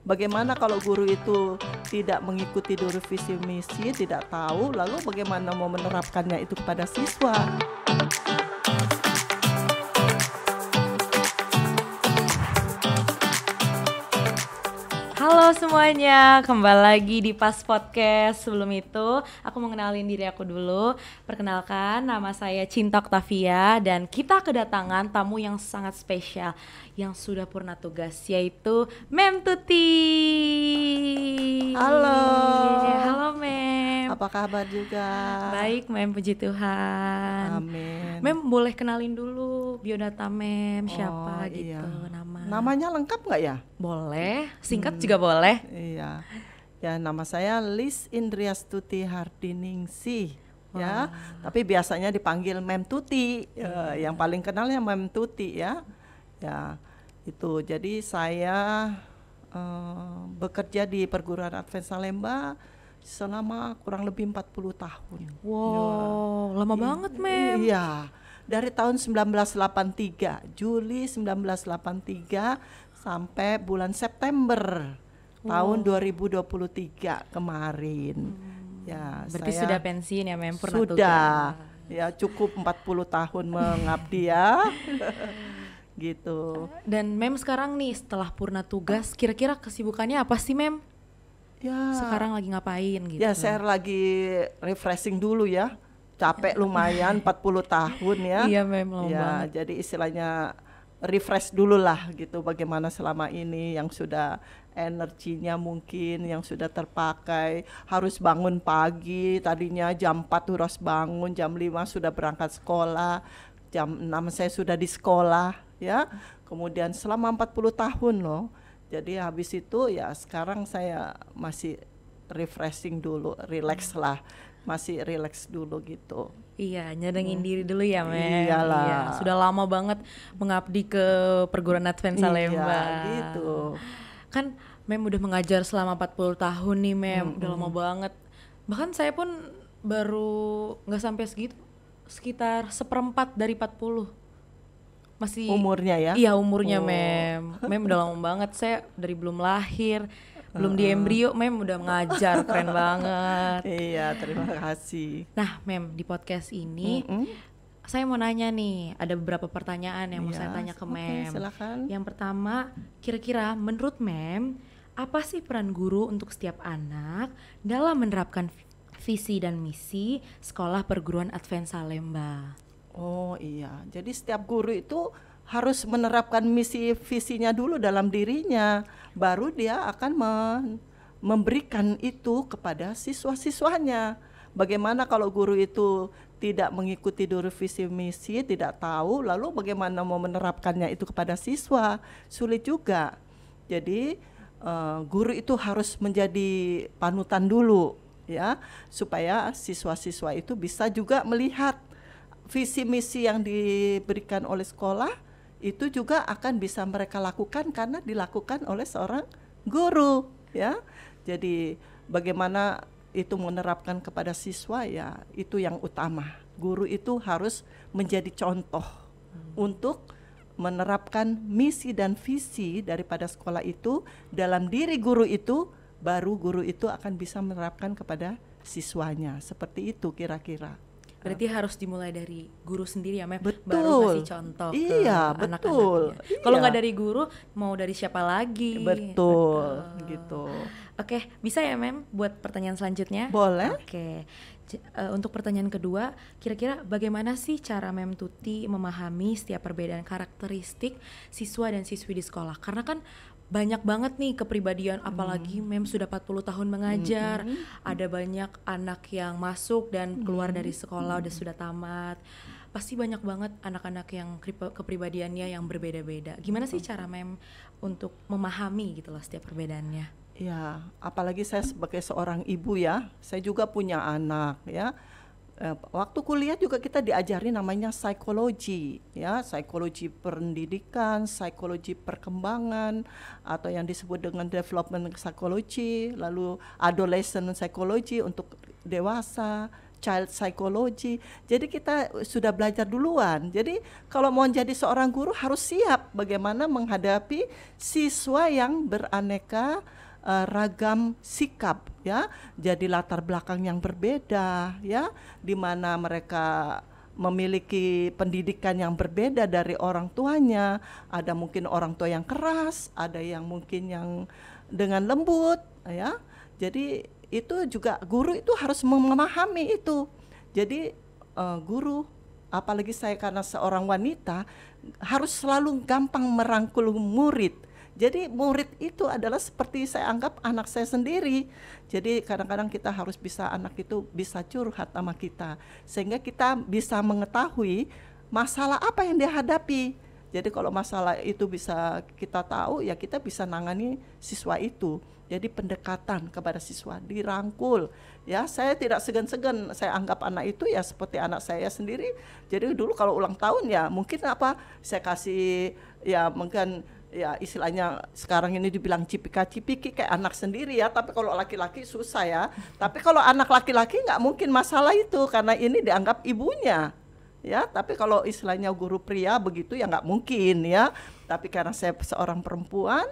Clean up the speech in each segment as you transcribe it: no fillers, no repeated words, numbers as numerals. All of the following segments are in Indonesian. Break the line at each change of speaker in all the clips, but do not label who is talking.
Bagaimana kalau guru itu tidak mengikuti dulu visi misi, tidak tahu, lalu bagaimana mau menerapkannya itu kepada siswa?
Halo semuanya, kembali lagi di Pas Podcast. Sebelum itu, aku mau kenalin diri aku dulu. Perkenalkan, nama saya Cinta Octavia dan kita kedatangan tamu yang sangat spesial yang sudah purna tugas, yaitu Mem Tuti.
Halo.
Halo Mem.
Apa kabar juga?
Baik Mem, puji Tuhan.
Amin.
Mem, boleh kenalin dulu biodata Mem, siapa
iya.
gitu nama.
Namanya lengkap nggak ya?
Boleh, singkat juga boleh.
Iya. Ya, nama saya Lis Indriastuti Hardiningsih. Ya, tapi biasanya dipanggil Mem Tuti. Yang paling kenalnya Mem Tuti ya. Ya, itu. Jadi saya bekerja di perguruan Advent Salemba selama kurang lebih 40 tahun.
Wow, lama banget Mem.
Iya. Dari tahun 1983, Juli 1983 sampai bulan September tahun 2023 kemarin. Ya,
Berarti
saya
sudah pensiun ya Mem, purna
sudah.
tugas.
Ya, cukup 40 tahun mengabdi ya. Gitu.
Dan Mem sekarang nih setelah purna tugas, kira-kira kesibukannya apa sih Mem?
Ya.
Sekarang lagi ngapain gitu?
Ya, saya lagi refreshing dulu ya. Capek lumayan 40 tahun ya.
Iya Mem, lama
Ya,
banget.
jadi istilahnya refresh dulu lah gitu, bagaimana selama ini yang sudah energinya mungkin yang sudah terpakai. Harus bangun pagi, tadinya jam 4 harus bangun, jam 5 sudah berangkat sekolah, jam 6 saya sudah di sekolah ya. Kemudian selama 40 tahun loh. Jadi habis itu ya sekarang saya masih refreshing dulu, relax lah. Masih relax dulu gitu.
Iya, nyadengin diri dulu ya Mem.
Iyalah.
Iya, sudah lama banget mengabdi ke perguruan Advent Salemba.
Iya, gitu.
Kan Mem udah mengajar selama 40 tahun nih Mem, udah lama banget. Bahkan saya pun baru nggak sampai segitu, sekitar 1/4 dari 40. Masih
Umurnya ya?
Iya, umurnya Mem. Mem udah lama banget, saya dari belum lahir, belum di embrio Mem udah ngajar, keren banget.
Iya, terima kasih.
Nah Mem, di podcast ini saya mau nanya nih, ada beberapa pertanyaan yang mau
Iya,
saya tanya ke
oke,
Mem.
silakan.
Yang pertama, kira-kira menurut Mem, apa sih peran guru untuk setiap anak dalam menerapkan visi dan misi sekolah perguruan Advent Salemba?
Oh iya, jadi setiap guru itu harus menerapkan misi visinya dulu dalam dirinya, baru dia akan memberikan itu kepada siswa-siswanya. Bagaimana kalau guru itu tidak mengikuti dulu visi misi, tidak tahu, lalu bagaimana mau menerapkannya itu kepada siswa? Sulit juga. Jadi guru itu harus menjadi panutan dulu ya, supaya siswa-siswa itu bisa juga melihat visi misi yang diberikan oleh sekolah itu juga akan bisa mereka lakukan karena dilakukan oleh seorang guru ya. Jadi bagaimana itu menerapkan kepada siswa ya, itu yang utama. Guru itu harus menjadi contoh untuk menerapkan misi dan visi daripada sekolah itu dalam diri guru itu, baru guru itu akan bisa menerapkan kepada siswanya. Seperti itu kira-kira.
Berarti harus dimulai dari guru sendiri ya Mem,
Betul.
baru kasih contoh
Iya,
ke
betul.
anak-anaknya. Kalau
Iya.
nggak dari guru, mau dari siapa lagi?
Betul, gitu.
Oke, bisa ya Mem buat pertanyaan selanjutnya?
Boleh.
Oke, untuk pertanyaan kedua, kira-kira bagaimana sih cara Mem Tuti memahami setiap perbedaan karakteristik siswa dan siswi di sekolah? Karena kan banyak banget nih kepribadian, apalagi Mem sudah 40 tahun mengajar, ada banyak anak yang masuk dan keluar dari sekolah sudah tamat. Pasti banyak banget anak-anak yang kepribadiannya yang berbeda-beda. Gimana sih cara Mem untuk memahami gitu loh setiap perbedaannya?
Ya, apalagi saya sebagai seorang ibu ya, saya juga punya anak ya. Waktu kuliah juga kita diajari namanya psikologi ya, psikologi pendidikan, psikologi perkembangan, atau yang disebut dengan development psychology, lalu adolescent psychology untuk dewasa, child psychology. Jadi kita sudah belajar duluan. Jadi kalau mau jadi seorang guru harus siap bagaimana menghadapi siswa yang beraneka ragam sikap, ya. Jadi latar belakang yang berbeda, ya, di mana mereka memiliki pendidikan yang berbeda dari orang tuanya. Ada mungkin orang tua yang keras, ada yang mungkin yang dengan lembut, ya. Jadi itu juga guru itu harus memahami itu. Jadi guru, apalagi saya karena seorang wanita, harus selalu gampang merangkul murid. Jadi murid itu adalah seperti saya anggap anak saya sendiri. Jadi kadang-kadang kita harus bisa, anak itu bisa curhat sama kita, sehingga kita bisa mengetahui masalah apa yang dia hadapi. Jadi kalau masalah itu bisa kita tahu, ya kita bisa nangani siswa itu. Jadi pendekatan kepada siswa, dirangkul. Ya, saya tidak segan-segan, saya anggap anak itu ya seperti anak saya sendiri. Jadi dulu kalau ulang tahun ya mungkin apa, saya kasih ya mungkin ya istilahnya sekarang ini dibilang cipika-cipiki kayak anak sendiri ya, tapi kalau laki-laki susah ya. Tapi kalau anak laki-laki nggak mungkin masalah itu karena ini dianggap ibunya. Ya, tapi kalau istilahnya guru pria begitu ya nggak mungkin ya. Tapi karena saya seorang perempuan,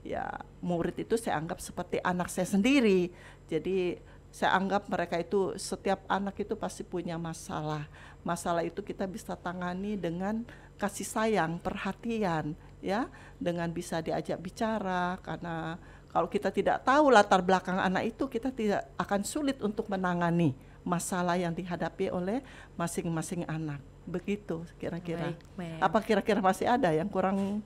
ya murid itu saya anggap seperti anak saya sendiri. Jadi saya anggap mereka itu, setiap anak itu pasti punya masalah. Masalah itu kita bisa tangani dengan kasih sayang, perhatian, ya, dengan bisa diajak bicara. Karena kalau kita tidak tahu latar belakang anak itu, kita tidak akan sulit untuk menangani masalah yang dihadapi oleh masing-masing anak. Begitu kira-kira.
Baik,
apa kira-kira masih ada yang kurang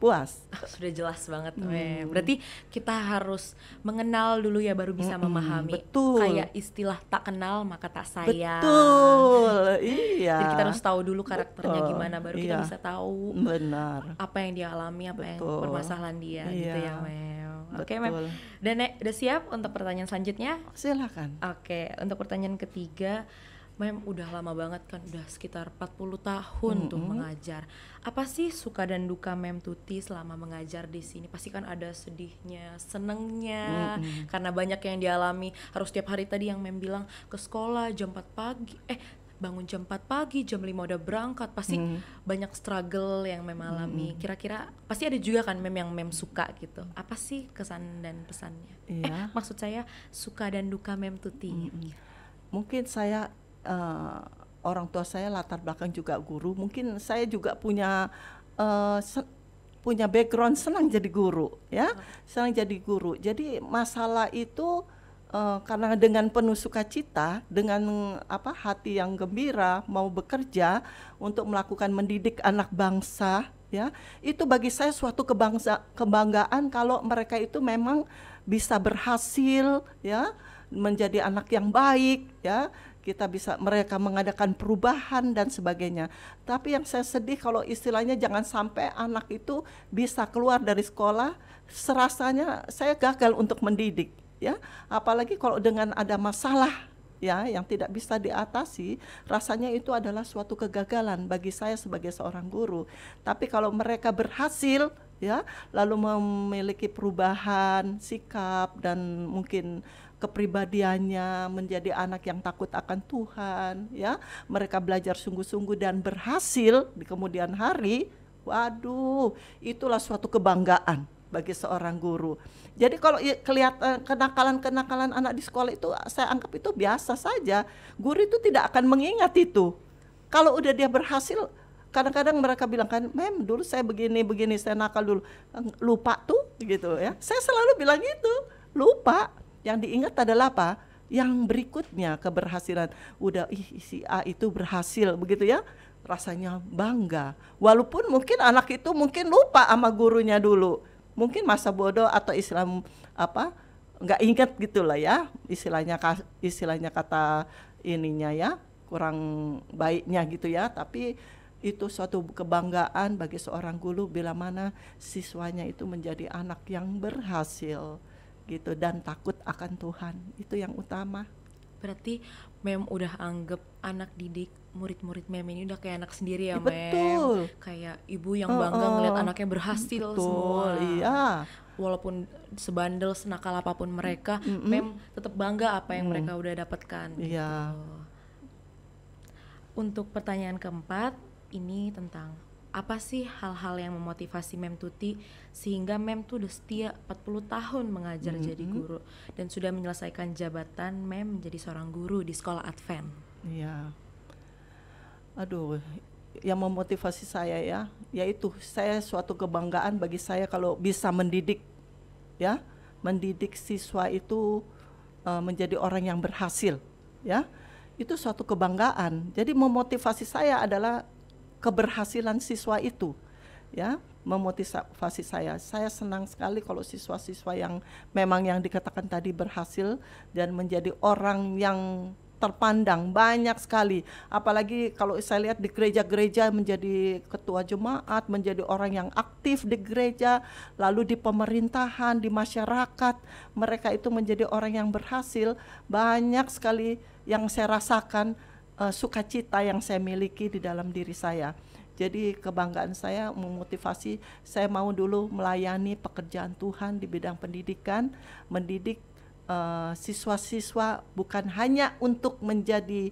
puas?
Sudah jelas banget, Mem. Berarti kita harus mengenal dulu ya baru bisa memahami.
Betul.
Kayak istilah tak kenal maka tak sayang.
Betul, iya.
Jadi kita harus tahu dulu karakternya gimana, baru kita bisa tahu
benar
apa yang dia alami, apa yang permasalahan dia, gitu ya, Mem. Oke, Mem. Dan udah siap untuk pertanyaan selanjutnya?
Silakan.
Oke, untuk pertanyaan ketiga, Mem udah lama banget kan, udah sekitar 40 tahun tuh mengajar. Apa sih suka dan duka Mem Tuti selama mengajar di sini? Pasti kan ada sedihnya, senengnya, karena banyak yang dialami. Harus tiap hari, tadi yang Mem bilang ke sekolah jam 4 pagi, bangun jam 4 pagi, jam 5 udah berangkat. Pasti banyak struggle yang Mem alami. Kira-kira pasti ada juga kan Mem yang Mem suka gitu. Apa sih kesan dan pesannya?
Iya.
Maksud saya suka dan duka Mem Tuti.
Mungkin saya orang tua saya latar belakang juga guru. Mungkin saya juga punya punya background senang jadi guru, ya. Senang jadi guru. Jadi masalah itu karena dengan penuh sukacita, dengan hati yang gembira mau bekerja untuk melakukan mendidik anak bangsa, ya. Itu bagi saya suatu kebanggaan kalau mereka itu memang bisa berhasil, ya, menjadi anak yang baik, ya. Kita bisa, mereka mengadakan perubahan dan sebagainya. Tapi yang saya sedih kalau istilahnya jangan sampai anak itu bisa keluar dari sekolah serasanya saya gagal untuk mendidik, ya. Apalagi kalau dengan ada masalah, ya, yang tidak bisa diatasi, rasanya itu adalah suatu kegagalan bagi saya sebagai seorang guru. Tapi kalau mereka berhasil, ya, lalu memiliki perubahan sikap dan mungkin kepribadiannya menjadi anak yang takut akan Tuhan, ya, mereka belajar sungguh-sungguh dan berhasil di kemudian hari, waduh, itulah suatu kebanggaan bagi seorang guru. Jadi kalau kelihatan kenakalan-kenakalan anak di sekolah itu saya anggap itu biasa saja. Guru itu tidak akan mengingat itu. Kalau udah dia berhasil, kadang-kadang mereka bilang kan, Mem dulu saya begini, saya nakal dulu. Lupa tuh gitu ya. Saya selalu bilang gitu, lupa. Yang diingat adalah apa? Yang berikutnya keberhasilan. Udah si A itu berhasil begitu ya. Rasanya bangga. Walaupun mungkin anak itu mungkin lupa sama gurunya dulu. Mungkin masa bodoh atau Islam nggak ingat gitulah ya. Istilahnya kata ininya ya, kurang baiknya gitu ya. Tapi itu suatu kebanggaan bagi seorang guru bila mana siswanya itu menjadi anak yang berhasil gitu dan takut akan Tuhan. Itu yang utama.
Berarti Mem udah anggap anak didik murid-murid Mem ini udah kayak anak sendiri ya, Mem.
Betul.
Kayak ibu yang bangga ngeliat anaknya berhasil. Betul, semua.
Iya.
Walaupun sebandel senakal apapun mereka, Mem tetap bangga apa yang mereka udah dapatkan.
Iya.
Gitu. Untuk pertanyaan keempat, ini tentang apa sih hal-hal yang memotivasi Mem Tuti sehingga Mem tuh udah setia 40 tahun mengajar jadi guru dan sudah menyelesaikan jabatan Mem menjadi seorang guru di sekolah Advent.
Iya. Aduh, yang memotivasi saya ya, yaitu saya suatu kebanggaan bagi saya kalau bisa mendidik, ya, mendidik siswa itu menjadi orang yang berhasil, ya, itu suatu kebanggaan. Jadi memotivasi saya adalah keberhasilan siswa itu, ya, memotivasi saya. Saya senang sekali kalau siswa-siswa yang memang yang dikatakan tadi berhasil dan menjadi orang yang terpandang banyak sekali, apalagi kalau saya lihat di gereja-gereja menjadi ketua jemaat, menjadi orang yang aktif di gereja, lalu di pemerintahan, di masyarakat, mereka itu menjadi orang yang berhasil. Banyak sekali yang saya rasakan, sukacita yang saya miliki di dalam diri saya. Jadi kebanggaan saya memotivasi, saya mau dulu melayani pekerjaan Tuhan di bidang pendidikan, mendidik siswa-siswa bukan hanya untuk menjadi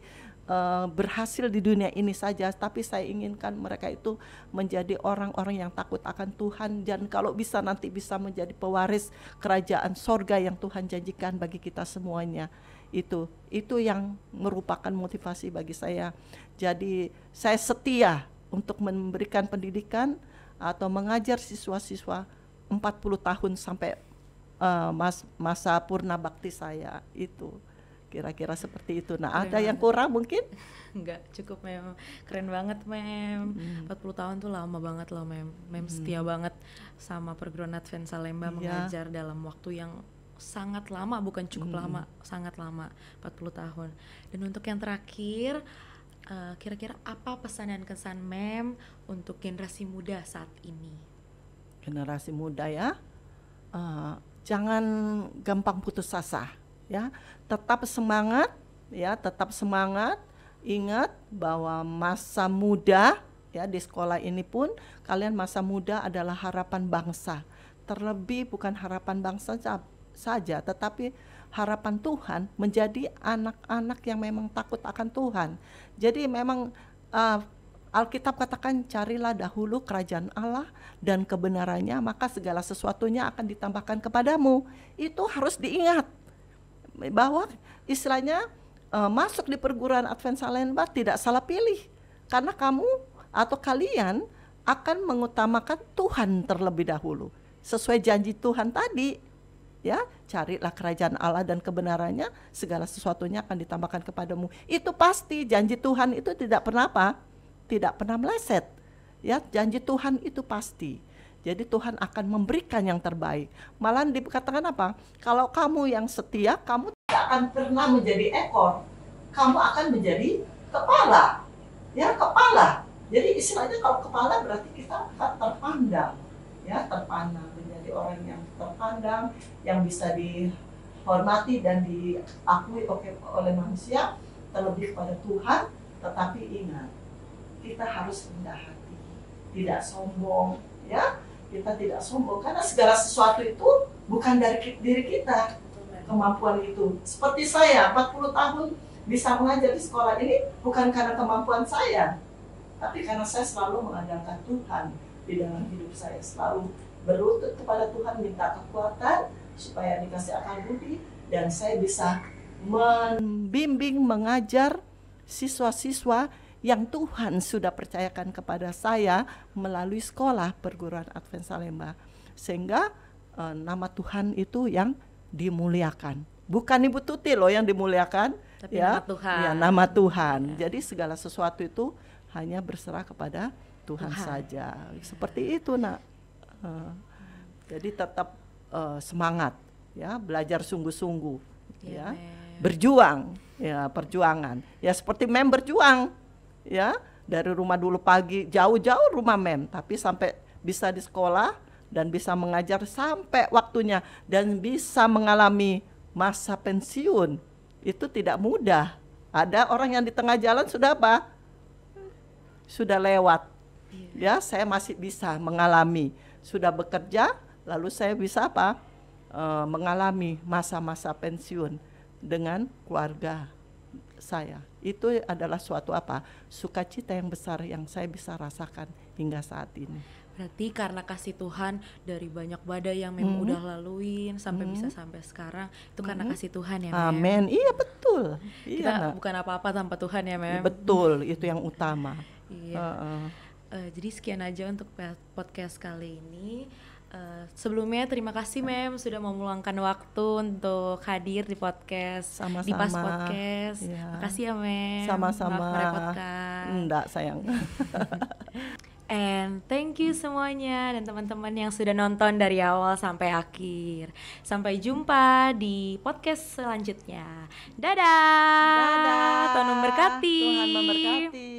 berhasil di dunia ini saja, tapi saya inginkan mereka itu menjadi orang-orang yang takut akan Tuhan, dan kalau bisa nanti bisa menjadi pewaris kerajaan sorga yang Tuhan janjikan bagi kita semuanya. Itu yang merupakan motivasi bagi saya. Jadi saya setia untuk memberikan pendidikan atau mengajar siswa-siswa 40 tahun sampai masa purna bakti saya. Itu kira-kira seperti itu. Nah, ada yang kurang mungkin?
Enggak, cukup Mem. Keren banget Mem. 40 tahun tuh lama banget loh Mem. Mem setia banget sama perguruan Advent Salemba, mengajar dalam waktu yang sangat lama, bukan cukup lama, sangat lama, 40 tahun. Dan untuk yang terakhir, kira-kira apa pesan dan kesan Mem untuk generasi muda saat ini?
Generasi muda ya, jangan gampang putus asa, ya, tetap semangat, ya, tetap semangat. Ingat bahwa masa muda, ya, di sekolah ini pun kalian masa muda adalah harapan bangsa. Terlebih bukan harapan bangsa saja, tetapi harapan Tuhan menjadi anak-anak yang memang takut akan Tuhan. Jadi memang Alkitab katakan, carilah dahulu kerajaan Allah dan kebenarannya, maka segala sesuatunya akan ditambahkan kepadamu. Itu harus diingat bahwa istilahnya masuk di perguruan Advent Salemba tidak salah pilih, karena kamu atau kalian akan mengutamakan Tuhan terlebih dahulu sesuai janji Tuhan tadi, ya, carilah kerajaan Allah dan kebenarannya, segala sesuatunya akan ditambahkan kepadamu. Itu pasti, janji Tuhan itu tidak pernah tidak pernah meleset, ya, janji Tuhan itu pasti. Jadi Tuhan akan memberikan yang terbaik. Malah dikatakan apa? Kalau kamu yang setia, kamu tidak akan pernah menjadi ekor, kamu akan menjadi kepala, ya, kepala. Jadi istilahnya kalau kepala berarti kita akan terpandang, ya, terpandang, menjadi orang yang terpandang, yang bisa dihormati dan diakui oleh manusia, terlebih pada Tuhan. Tetapi ingat, kita harus rendah hati, tidak sombong, ya, kita tidak sombong, karena segala sesuatu itu bukan dari diri kita, kemampuan itu. Seperti saya 40 tahun bisa mengajar di sekolah ini bukan karena kemampuan saya, tapi karena saya selalu mengandalkan Tuhan di dalam hidup saya, selalu berlutut kepada Tuhan, minta kekuatan supaya dikasih akal budi, dan saya bisa membimbing, mengajar siswa-siswa yang Tuhan sudah percayakan kepada saya melalui sekolah perguruan Advent Salemba, sehingga nama Tuhan itu yang dimuliakan, bukan Ibu Tuti loh yang dimuliakan,
tapi
ya,
nama Tuhan.
Ya, nama Tuhan. Ya. Jadi segala sesuatu itu hanya berserah kepada Tuhan saja. Seperti itu, Nak. Jadi tetap semangat, ya, belajar sungguh-sungguh, ya, berjuang, ya, perjuangan, ya, seperti Mem berjuang, ya, dari rumah dulu pagi, jauh-jauh rumah Mem, tapi sampai bisa di sekolah dan bisa mengajar sampai waktunya dan bisa mengalami masa pensiun. Itu tidak mudah. Ada orang yang di tengah jalan sudah apa? Sudah lewat. Ya, saya masih bisa mengalami. Sudah bekerja, lalu saya bisa apa? Mengalami masa-masa pensiun dengan keluarga saya. Itu adalah suatu sukacita yang besar yang saya bisa rasakan hingga saat ini.
Berarti karena kasih Tuhan dari banyak badai yang Mem udah laluin sampai bisa sampai sekarang, itu karena kasih Tuhan ya Mem.
Amin. Iya betul.
Kita bukan apa-apa tanpa Tuhan ya Mem.
Betul, itu yang utama.
Iya. Jadi sekian aja untuk podcast kali ini. Sebelumnya terima kasih Mem sudah mau meluangkan waktu untuk hadir di podcast di Pas Podcast. Makasih ya Mem.
Sama-sama.
Maaf merepotkan.
Enggak sayang.
And thank you semuanya dan teman-teman yang sudah nonton dari awal sampai akhir. Sampai jumpa di podcast selanjutnya. Dadah.
Dadah.
Tuhan memberkati.
Tuhan memberkati.